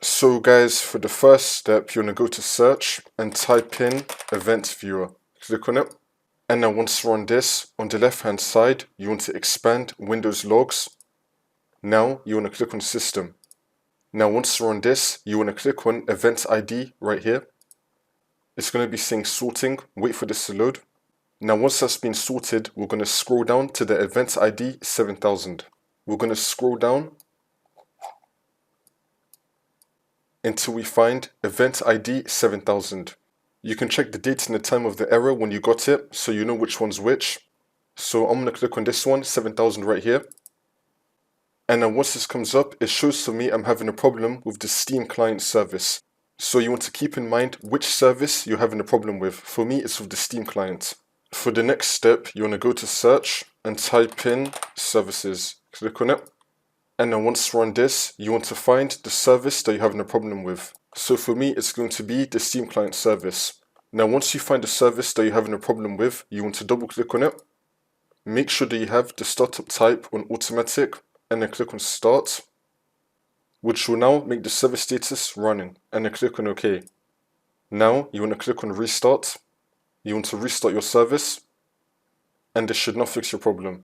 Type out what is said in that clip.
So guys, for the first step, you want to go to search and type in Event Viewer. Click on it. And now once you're on this, on the left hand side, you want to expand Windows Logs. Now you want to click on System. Now once you're on this, you want to click on Event ID right here. It's going to be saying sorting. Wait for this to load. Now once that's been sorted, we're going to scroll down to the Event ID 7000. We're going to scroll down until we find Event ID 7000. You can check the date and the time of the error when you got it, so you know which one's which. So I'm going to click on this one, 7000 right here. And then once this comes up, it shows to me I'm having a problem with the Steam client service. So you want to keep in mind which service you're having a problem with. For me, it's with the Steam client. For the next step, you want to go to search and type in services. Click on it. And then once you're on this, you want to find the service that you're having a problem with. So for me, it's going to be the Steam client service. Now once you find the service that you're having a problem with, you want to double click on it. Make sure that you have the startup type on automatic and then click on start, which will now make the service status running, and then click on OK. Now you want to click on restart. You want to restart your service, and this should now fix your problem.